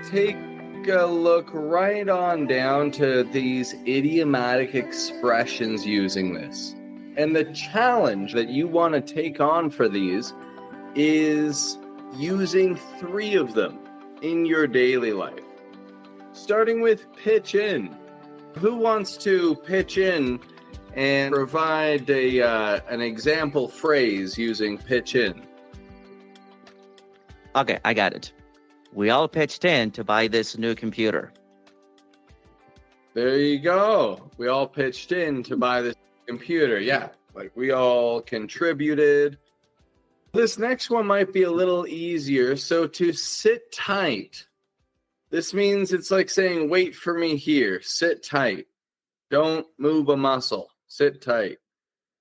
take a look right on down to these idiomatic expressions using this. And the challenge that you want to take on for these is using 3 of them in your daily life. Starting with pitch in. Who wants to pitch in and provide an example phrase using pitch in? Okay, I got it. We all pitched in to buy this new computer. There you go. We all pitched in to buy this computer. Yeah, like we all contributed. This next one might be a little easier. So to sit tight, this means it's like saying, wait for me here. Sit tight. Don't move a muscle. Sit tight.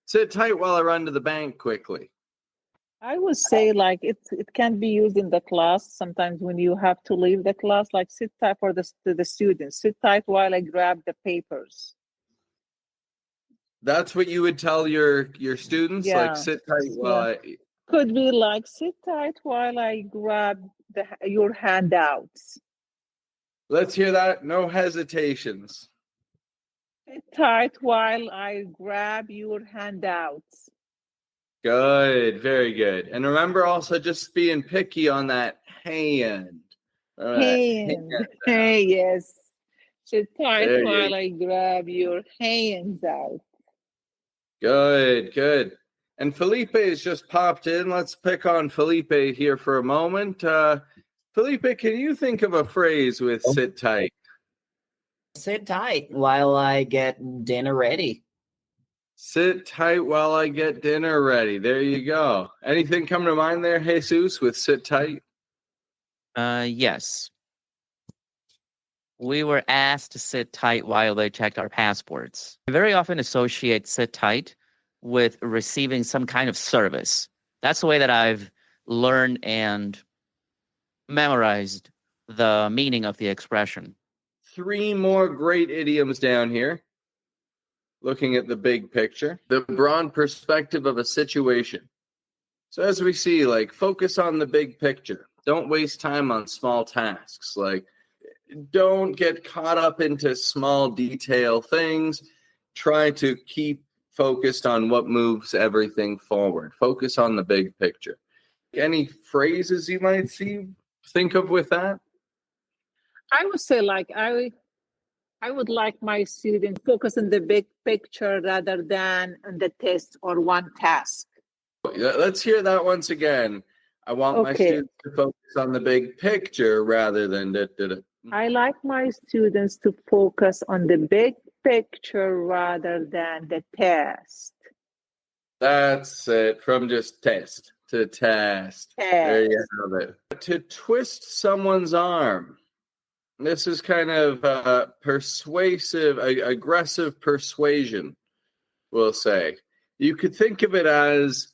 Sit tight while I run to the bank quickly. I would say like it can be used in the class sometimes when you have to leave the class, like sit tight for the students. Sit tight while I grab the papers. That's what you would tell your students? Yeah. Like sit tight while I... Could be like sit tight while I grab your handouts. Let's hear that. No hesitations. Sit tight while I grab your handouts. Good, very good. And remember also just being picky on that hand. Hand. Hey, yes. Sit tight There while I grab your hands out. Good, good. And Felipe has just popped in. Let's pick on Felipe here for a moment. Felipe, can you think of a phrase with sit tight? Sit tight while I get dinner ready. Sit tight while I get dinner ready. There you go. Anything come to mind there, Jesus, with sit tight? Yes. We were asked to sit tight while they checked our passports. We very often associate sit tight with receiving some kind of service. That's the way that I've learned and memorized the meaning of the expression. 3 more great idioms down here. Looking at the big picture, the broad perspective of a situation. So as we see, like, focus on the big picture. Don't waste time on small tasks. Like, don't get caught up into small detail things. Try to keep focused on what moves everything forward. Focus on the big picture. Any phrases you might think of with that? I would say like I would like my students focus on the big picture rather than on the test or one task. Let's hear that once again. I want my students to focus on the big picture rather than... I like my students to focus on the big picture rather than the test. That's it. From just test to test. There you have it. To twist someone's arm. This is kind of persuasive, aggressive persuasion, we'll say. You could think of it as,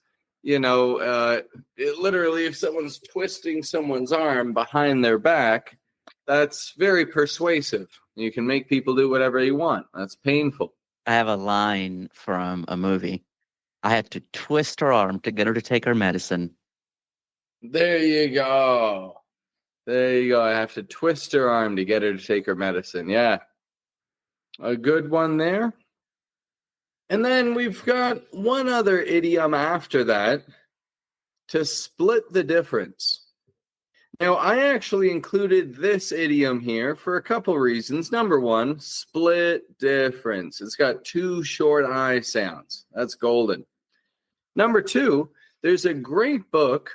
literally if someone's twisting someone's arm behind their back, that's very persuasive. You can make people do whatever you want. That's painful. I have a line from a movie. I had to twist her arm to get her to take her medicine. There you go. There you go. I have to twist her arm to get her to take her medicine. Yeah. A good one there. And then we've got one other idiom after that, to split the difference. Now, I actually included this idiom here for a couple reasons. Number one, split difference. It's got 2 short I sounds. That's golden. Number 2, there's a great book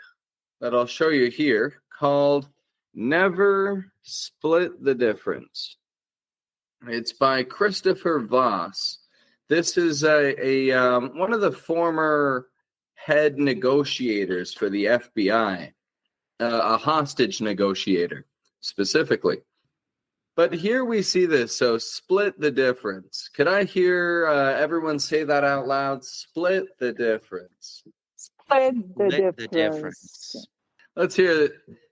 that I'll show you here called Never Split the Difference. It's by Christopher Voss. This is one of the former head negotiators for the FBI, a hostage negotiator specifically. But here we see this. So split the difference. Could I hear everyone say that out loud? Split the difference. Split the difference. Let's hear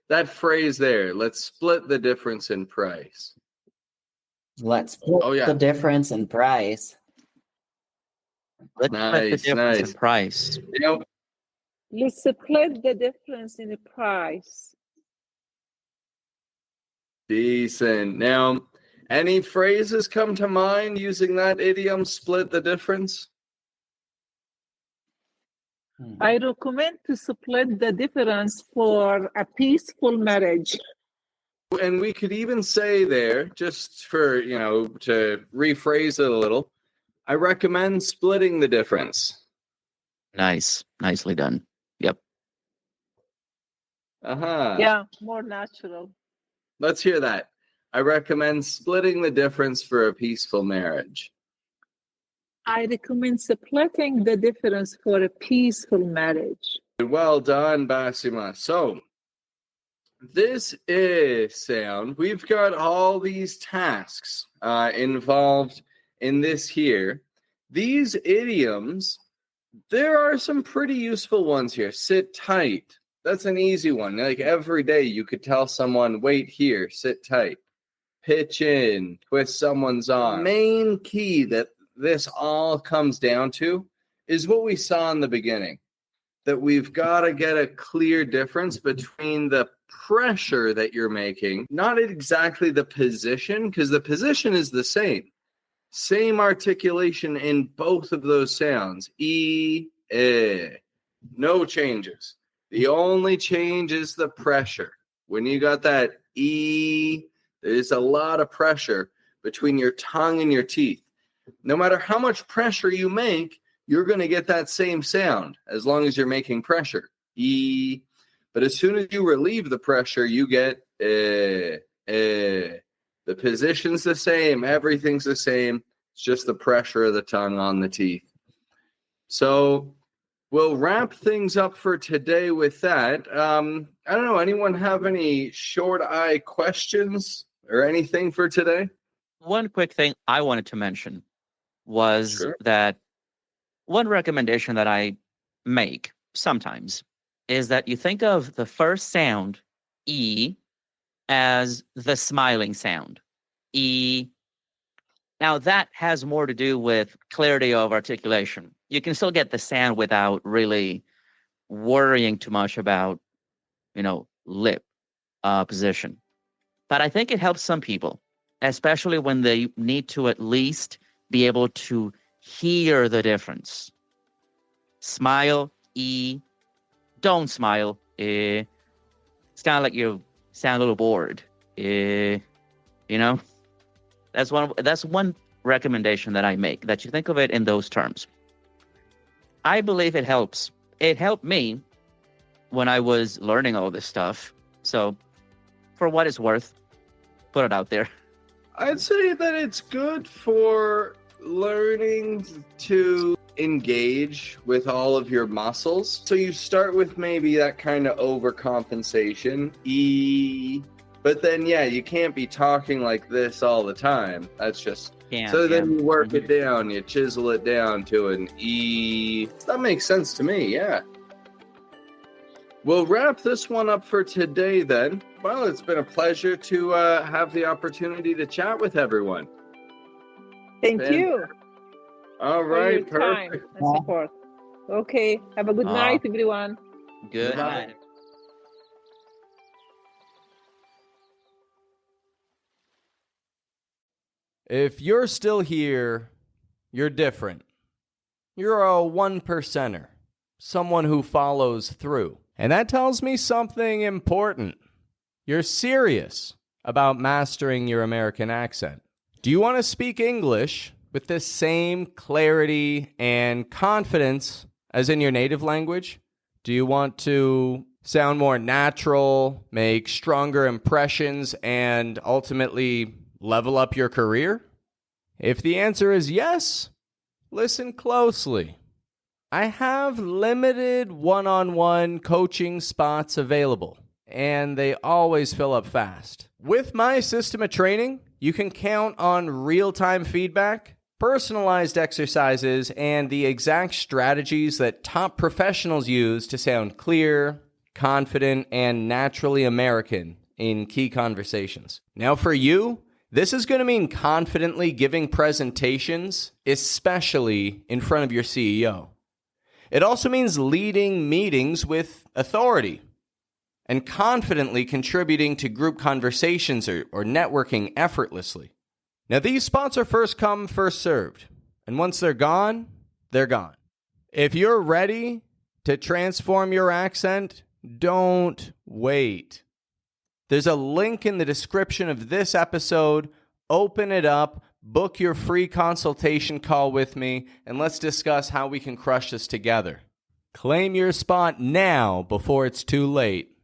that phrase there. Let's split the difference in price. Let's split the difference in price. Let's split the difference in price. Let's split the difference in the price. Decent. Now, any phrases come to mind using that idiom, split the difference? I recommend to split the difference for a peaceful marriage. And we could even say there, just for, to rephrase it a little, I recommend splitting the difference. Nice. Nicely done. Yep. Yeah, more natural. Let's hear that. I recommend splitting the difference for a peaceful marriage. I recommend splitting the difference for a peaceful marriage. Well done, Basima. So, this is sound. We've got all these tasks involved in this here. These idioms, there are some pretty useful ones here. Sit tight. That's an easy one. Like every day you could tell someone, wait here, sit tight. Pitch in, twist someone's arm. The main key that this all comes down to is what we saw in the beginning. That we've got to get a clear difference between the pressure that you're making, not exactly the position, because the position is the same. Same articulation in both of those sounds. E, eh. No changes. The only change is the pressure. When you got that E, there's a lot of pressure between your tongue and your teeth. No matter how much pressure you make, you're going to get that same sound as long as you're making pressure. E. But as soon as you relieve the pressure, you get eh. The position's the same. Everything's the same. It's just the pressure of the tongue on the teeth. So we'll wrap things up for today with that. I don't know. Anyone have any short eye questions or anything for today? One quick thing I wanted to mention was that one recommendation that I make sometimes is that you think of the first sound, E, as the smiling sound. E. Now, that has more to do with clarity of articulation. You can still get the sound without really worrying too much about, lip position. But I think it helps some people, especially when they need to at least be able to hear the difference. Smile, E. Don't smile, eh. It's kind of like you sound a little bored, eh. That's one recommendation that I make, that you think of it in those terms. I believe it helps. It helped me when I was learning all this stuff. So, for what it's worth, put it out there. I'd say that it's good for learning to engage with all of your muscles. So you start with maybe that kind of overcompensation, E. But then, you can't be talking like this all the time. That's just... Then you work it down, you chisel it down to an E. That makes sense to me, yeah. We'll wrap this one up for today then. Well, it's been a pleasure to have the opportunity to chat with everyone. Thank you. All right, for your time and support. Okay, have a good night, everyone. Good night. If you're still here, you're different. You're a 1%er, someone who follows through. And that tells me something important. You're serious about mastering your American accent. Do you want to speak English with the same clarity and confidence as in your native language? Do you want to sound more natural, make stronger impressions, and ultimately level up your career? If the answer is yes, listen closely. I have limited one-on-one coaching spots available, and they always fill up fast. With my system of training, you can count on real-time feedback, personalized exercises, and the exact strategies that top professionals use to sound clear, confident, and naturally American in key conversations. Now for you, this is going to mean confidently giving presentations, especially in front of your CEO. It also means leading meetings with authority. and confidently contributing to group conversations or networking effortlessly. Now, these spots are first come, first served. And once they're gone, they're gone. If you're ready to transform your accent, don't wait. There's a link in the description of this episode. Open it up, book your free consultation call with me, and let's discuss how we can crush this together. Claim your spot now before it's too late.